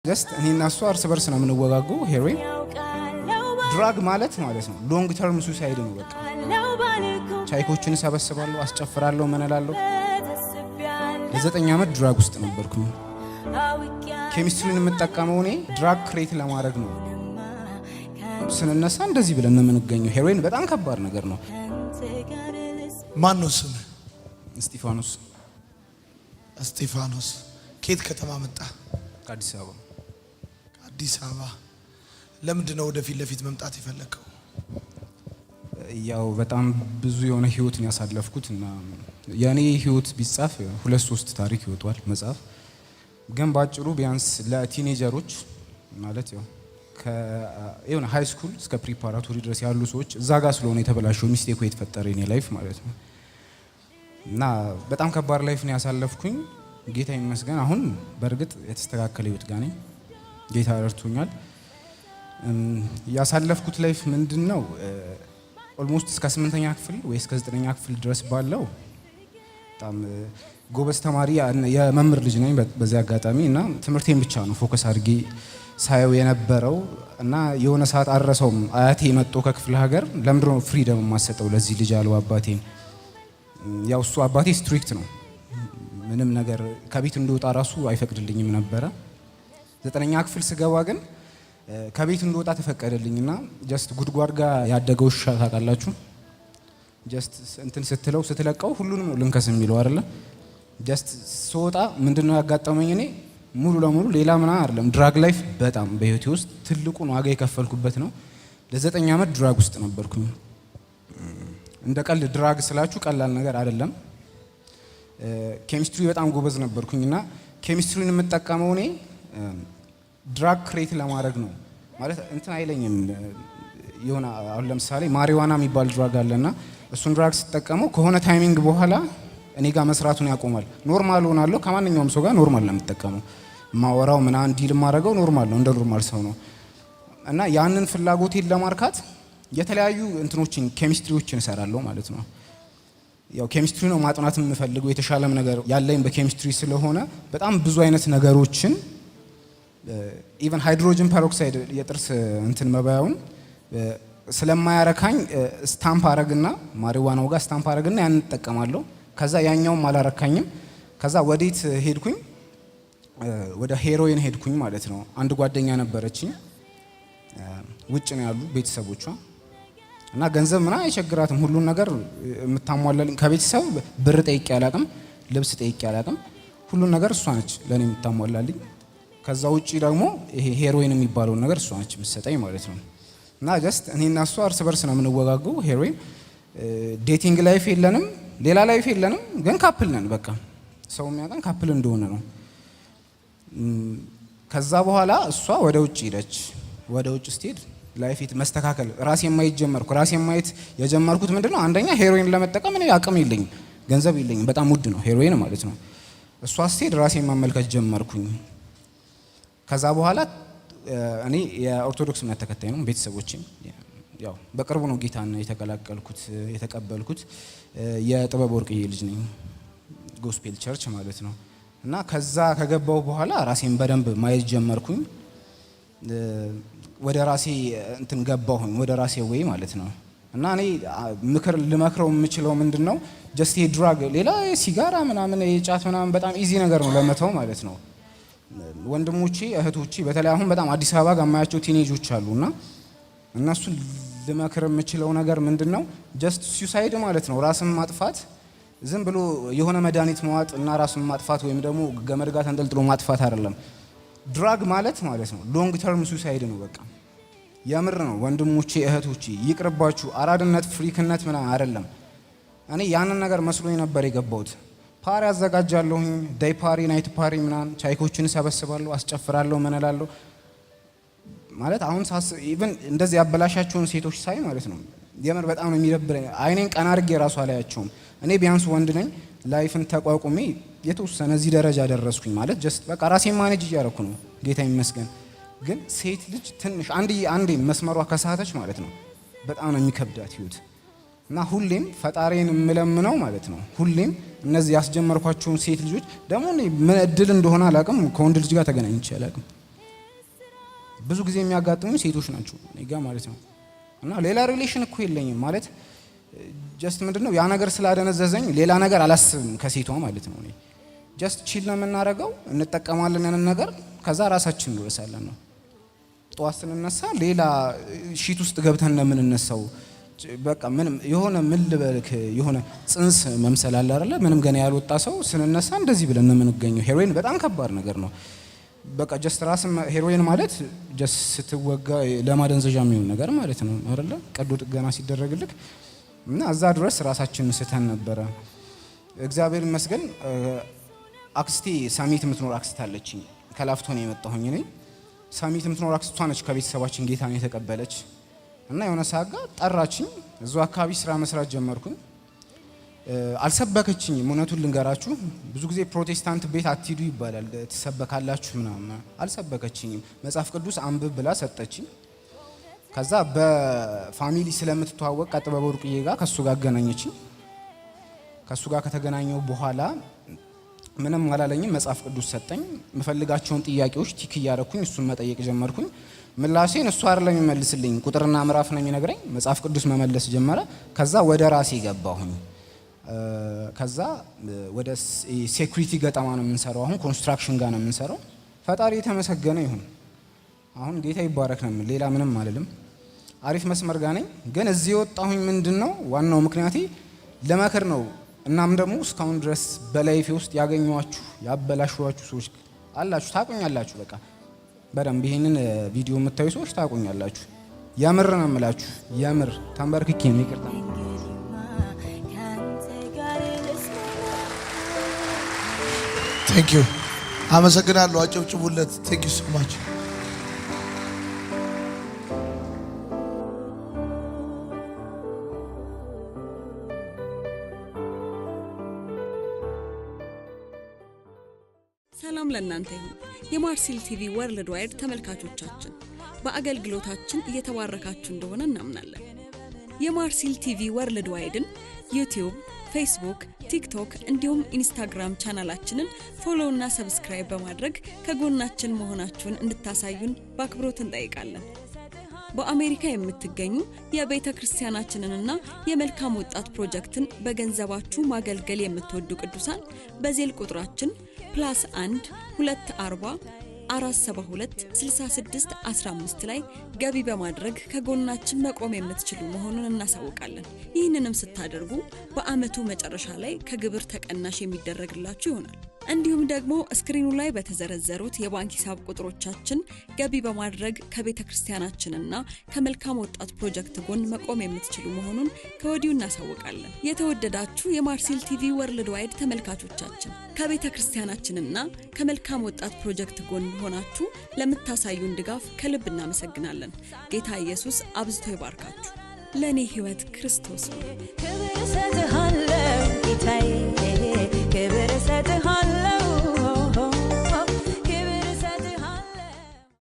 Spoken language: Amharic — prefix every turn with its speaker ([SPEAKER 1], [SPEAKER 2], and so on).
[SPEAKER 1] ጀስት እኔና እሱ እርስ በርስ ነው የምንወጋገው። ሄሮይን ድራግ ማለት ነው ሎንግ ተርም ሱሳይድ ነው። በቃ ቻይኮችን ሰበስባለሁ፣ አስጨፍራለሁ፣ መነላለሁ። ለ9 ዓመት ድራግ ውስጥ ነበርኩኝ። ኬሚስትሪን የምጠቀመው እኔ ድራግ ክሬት ለማድረግ ነው። ስንነሳ እንደዚህ ብለን ነው የምንገኘው። ሄሮይን በጣም ከባድ ነገር ነው።
[SPEAKER 2] ማን ነው ስም?
[SPEAKER 1] እስጢፋኖስ።
[SPEAKER 2] እስጢፋኖስ ከየት ከተማ መጣ?
[SPEAKER 1] ከአዲስ አበባ።
[SPEAKER 2] አዲስ አበባ። ለምንድን ነው ወደፊት ለፊት መምጣት የፈለከው?
[SPEAKER 1] ያው በጣም ብዙ የሆነ ህይወትን ያሳለፍኩት እና የኔ ህይወት ቢጻፍ 2-3 ታሪክ ይወጣል መጽሐፍ። ግን ባጭሩ ቢያንስ ለቲኔጀሮች ማለት ያው ከየሆነ ሃይ ስኩል እስከ ፕሪፓራቶሪ ድረስ ያሉ ሰዎች እዛ ጋር ስለሆነ የተበላሸው ሚስቴክ የተፈጠረ የኔ ላይፍ ማለት ነው። እና በጣም ከባድ ላይፍ ነው ያሳለፍኩኝ። ጌታ ይመስገን አሁን በእርግጥ የተስተካከለ ህይወት ጋር ነኝ። ጌታ ረድቶኛል። ያሳለፍኩት ላይፍ ምንድነው? ኦልሞስት እስከ 8ኛ ክፍል ወይ እስከ 9ኛ ክፍል ድረስ ባለው በጣም ጎበዝ ተማሪ የመምህር ልጅ ነኝ በዚህ አጋጣሚ እና ትምህርቴን ብቻ ነው ፎከስ አድርጌ ሳየው የነበረው እና የሆነ ሰዓት አረሰውም አያቴ መጥቶ ከክፍለ ሀገር ለምንድነው ፍሪደም ማሰጠው ለዚህ ልጅ አለው አባቴን። ያው እሱ አባቴ ስትሪክት ነው። ምንም ነገር ከቤት እንደወጣ ራሱ አይፈቅድልኝም ነበረ። 9ኛ ክፍል ስገባ ግን ከቤት እንደወጣ ተፈቀደልኝና ጀስት ጉድጓድ ጋር ያደገው ውሻ ታውቃላችሁ? ጀስት እንትን ስትለው ስትለቀው ሁሉንም ነው ልንከስ የሚለው አይደለ? ጀስት ስወጣ ምንድነው ያጋጠመኝ? እኔ ሙሉ ለሙሉ ሌላ ምና አይደለም ድራግ ላይፍ በጣም በህይወቴ ውስጥ ትልቁን ዋጋ የከፈልኩበት ነው። ለ9 ዓመት ድራግ ውስጥ ነበርኩኝ። እንደ ቀልድ ድራግ ስላችሁ ቀላል ነገር አይደለም። ኬሚስትሪ በጣም ጎበዝ ነበርኩኝና ኬሚስትሪን የምጠቀመው እኔ ድራግ ክሬት ለማድረግ ነው ማለት እንትን አይለኝም። የሆነ አሁን ለምሳሌ ማሪዋና የሚባል ድራግ አለና እሱን ድራግ ስትጠቀመው ከሆነ ታይሚንግ በኋላ እኔ ጋር መስራቱን ያቆማል። ኖርማል ሆናለሁ። ከማንኛውም ሰው ጋር ኖርማል ነው የምጠቀመው። ማወራው ምናምን ዲል ማድረገው ኖርማል ነው፣ እንደ ኖርማል ሰው ነው። እና ያንን ፍላጎቴን ለማርካት የተለያዩ እንትኖችን ኬሚስትሪዎችን እሰራለሁ ማለት ነው። ያው ኬሚስትሪ ነው ማጥናት የምፈልገው፣ የተሻለም ነገር ያለኝ በኬሚስትሪ ስለሆነ በጣም ብዙ አይነት ነገሮችን ኢቨን ሃይድሮጅን ፐሮክሳይድ የጥርስ እንትን መባያውን ስለማያረካኝ ስታምፕ አረግና ማሪዋናው ጋር ስታምፕ አረግና ያን ተጠቀማለሁ። ከዛ ያኛውም አላረካኝም። ከዛ ወዴት ሄድኩኝ? ወደ ሄሮይን ሄድኩኝ ማለት ነው። አንድ ጓደኛ ነበረችኝ፣ ውጭ ነው ያሉ ቤተሰቦቿ እና ገንዘብ ምና አይቸግራትም። ሁሉን ነገር የምታሟላልኝ ከቤተሰብ ብር ጠይቄ አላቅም፣ ልብስ ጠይቄ አላቅም። ሁሉን ነገር እሷ ነች ለኔ የምታሟላልኝ። ከዛ ውጪ ደግሞ ይሄ ሄሮይን የሚባለውን ነገር እሷ ነች የምትሰጠኝ ማለት ነው። እና ጀስት እኔና እሷ እርስ በርስ ነው የምንወጋገው። ሄሮይን ዴቲንግ ላይፍ የለንም፣ ሌላ ላይፍ የለንም፣ ግን ካፕል ነን። በቃ ሰው የሚያውቀን ካፕል እንደሆነ ነው። ከዛ በኋላ እሷ ወደ ውጭ ሄደች። ወደ ውጭ ስትሄድ ላይፍ መስተካከል ራሴን ማየት ጀመርኩ። ራሴን ማየት የጀመርኩት ምንድነው? አንደኛ ሄሮይን ለመጠቀም እኔ አቅም የለኝም፣ ገንዘብ የለኝም፣ በጣም ውድ ነው ሄሮይን ማለት ነው። እሷ ስትሄድ ራሴን ማመልከት ጀመርኩኝ። ከዛ በኋላ እኔ የኦርቶዶክስ እምነት ተከታይ ነው። ቤተሰቦቼም ያው በቅርቡ ነው ጌታን የተቀበልኩት። የጥበብ ወርቅዬ ልጅ ነኝ፣ ጎስፔል ቸርች ማለት ነው። እና ከዛ ከገባው በኋላ ራሴን በደንብ ማየት ጀመርኩኝ። ወደ ራሴ እንትን ገባሁኝ፣ ወደ ራሴ ወይ ማለት ነው። እና እኔ ምክር ልመክረው የምችለው ምንድነው? ጀስት ድራግ ሌላ ሲጋራ ምናምን የጫት ምናምን በጣም ኢዚ ነገር ነው ለመተው ማለት ነው። ወንድሞቼ እህቶቼ በተለይ አሁን በጣም አዲስ አበባ ጋር የማያቸው ቲኔጆች አሉና እነሱ ልመክር የምችለው ነገር ምንድነው? ጀስት ሱሳይድ ማለት ነው ራስን ማጥፋት። ዝም ብሎ የሆነ መድኃኒት መዋጥ እና ራስን ማጥፋት ወይም ደግሞ ገመድ ጋር ተንጠልጥሎ ማጥፋት አይደለም። ድራግ ማለት ነው ሎንግ ተርም ሱሳይድ ነው። በቃ የምር ነው ወንድሞቼ እህቶቼ፣ ይቅርባችሁ። አራድነት ፍሪክነት ምናምን አይደለም። እኔ ያንን ነገር መስሎኝ ነበር የገባሁት። ፓሪ አዘጋጃለሁኝ፣ ዳይ ፓሪ፣ ናይት ፓሪ ምናምን፣ ቻይኮችን ሰበስባለሁ፣ አስጨፍራለሁ፣ መነላለሁ ማለት አሁን ኢቭን እንደዚህ ያበላሻቸውን ሴቶች ሳይ ማለት ነው የምር በጣም ነው የሚደብረኝ። አይኔን ቀና አድርጌ ራሱ አላያቸውም። እኔ ቢያንስ ወንድ ነኝ፣ ላይፍን ተቋቁሜ የተወሰነ እዚህ ደረጃ ደረስኩኝ ማለት ጀስት በቃ ራሴን ማኔጅ እያደረኩ ነው፣ ጌታ ይመስገን። ግን ሴት ልጅ ትንሽ አንዴ መስመሯ ከሳተች ማለት ነው በጣም ነው የሚከብዳት ህይወት። እና ሁሌም ፈጣሪን የምለምነው ማለት ነው ሁሌም እነዚህ ያስጀመርኳቸውን ሴት ልጆች ደግሞ ምን እድል እንደሆነ አላውቅም፣ ከወንድ ልጅ ጋር ተገናኝቼ አላውቅም። ብዙ ጊዜ የሚያጋጥሙኝ ሴቶች ናቸው እኔ ጋር ማለት ነው። እና ሌላ ሪሌሽን እኮ የለኝም ማለት ጀስት ምንድነው ያ ነገር ስላደነዘዘኝ ሌላ ነገር አላስብም ከሴቷ ማለት ነው። እኔ ጀስት ቺል ነው የምናደርገው፣ እንጠቀማለን ያንን ነገር ከዛ ራሳችን እንወሳለን ነው። ጠዋት ስንነሳ ሌላ ሺት ውስጥ ገብተን ነው የምንነሳው። በቃ ምንም የሆነ ምን ልበልክ የሆነ ጽንስ መምሰል አለ አይደለ? ምንም ገና ያልወጣ ሰው ስንነሳ እንደዚህ ብለን ነው የምንገኘው። ሄሮይን በጣም ከባድ ነገር ነው። በቃ ጀስት ራስ ሄሮይን ማለት ጀስት ስትወጋ ለማደንዘዣ የሚሆን ነገር ማለት ነው አይደለ? ቀዶ ጥገና ሲደረግልክ እና እዛ ድረስ ራሳችንን ስተን ነበረ። እግዚአብሔር ይመስገን አክስቴ ሳሚት የምትኖር አክስት አለችኝ። ከላፍቶ ነው የመጣሁኝ እኔ። ሳሚት የምትኖር አክስቷ ነች ከቤተሰባችን ጌታን የተቀበለች እና የሆነ ሳጋ ጠራችኝ። እዛው አካባቢ ስራ መስራት ጀመርኩኝ። አልሰበከችኝም፣ እውነቱን ልንገራችሁ። ብዙ ጊዜ ፕሮቴስታንት ቤት አትሂዱ ይባላል፣ ትሰበካላችሁ ምናምን። አልሰበከችኝም። መጽሐፍ ቅዱስ አንብብ ብላ ሰጠችኝ። ከዛ በፋሚሊ ስለምትተዋወቅ ቀጥበበ ወርቅዬ ጋር ከሱ ጋር አገናኘችኝ። ከሱ ጋር ከተገናኘው በኋላ ምንም አላለኝም፣ መጽሐፍ ቅዱስ ሰጠኝ። የምፈልጋቸውን ጥያቄዎች ቲክ እያደረኩኝ እሱን መጠየቅ ጀመርኩኝ። ምላሴን እሱ አይደለም የሚመልስልኝ፣ ቁጥርና ምዕራፍ ነው የሚነግረኝ። መጽሐፍ ቅዱስ መመለስ ጀመረ። ከዛ ወደ ራሴ ገባሁኝ። ከዛ ወደ ሴኩሪቲ ገጠማ ነው የምንሰራው። አሁን ኮንስትራክሽን ጋር ነው የምንሰራው። ፈጣሪ የተመሰገነ ይሁን። አሁን ጌታ ይባረክ ነው፣ ሌላ ምንም አልልም። አሪፍ መስመር ጋር ነኝ። ግን እዚህ የወጣሁኝ ምንድነው ዋናው ምክንያቴ ለመከር ነው። እናም ደግሞ እስካሁን ድረስ በላይፌ ውስጥ ያገኘኋችሁ ያበላሽኋችሁ ሰዎች አላችሁ፣ ታቁኛላችሁ። በቃ በደንብ ይሄንን ቪዲዮ የምታዩ ሰዎች ታቁኛላችሁ። የምር ነው የምላችሁ፣ የምር ተንበርክኬ ነው ይቅርታ።
[SPEAKER 2] ቴንክ ዩ አመሰግናለሁ። አጨብጭቡለት። ቴንክ ዩ ሶ ማች።
[SPEAKER 3] ሰላም ለእናንተ ይሁን። የማርሲል ቲቪ ወርልድ ዋይድ ተመልካቾቻችን በአገልግሎታችን እየተባረካችሁ እንደሆነ እናምናለን። የማርሲል ቲቪ ወርልድ ዋይድን ዩቲዩብ፣ ፌስቡክ፣ ቲክቶክ እንዲሁም ኢንስታግራም ቻናላችንን ፎሎ እና ሰብስክራይብ በማድረግ ከጎናችን መሆናችሁን እንድታሳዩን በአክብሮት እንጠይቃለን። በአሜሪካ የምትገኙ የቤተ ክርስቲያናችንንና የመልካም ወጣት ፕሮጀክትን በገንዘባችሁ ማገልገል የምትወዱ ቅዱሳን በዜል ቁጥራችን +1 240 472 66 15 ላይ ገቢ በማድረግ ከጎናችን መቆም የምትችሉ መሆኑን እናሳውቃለን። ይህንንም ስታደርጉ በአመቱ መጨረሻ ላይ ከግብር ተቀናሽ የሚደረግላችሁ ይሆናል። እንዲሁም ደግሞ ስክሪኑ ላይ በተዘረዘሩት የባንክ ሂሳብ ቁጥሮቻችን ገቢ በማድረግ ከቤተ ክርስቲያናችንና ከመልካም ወጣት ፕሮጀክት ጎን መቆም የምትችሉ መሆኑን ከወዲሁ እናሳውቃለን። የተወደዳችሁ የማርሲል ቲቪ ወርልድ ዋይድ ተመልካቾቻችን ከቤተ ክርስቲያናችንና ከመልካም ወጣት ፕሮጀክት ጎን ሆናችሁ ለምታሳዩን ድጋፍ ከልብ እናመሰግናለን። ጌታ ኢየሱስ አብዝቶ ይባርካችሁ። ለኔ ህይወት ክርስቶስ ነው።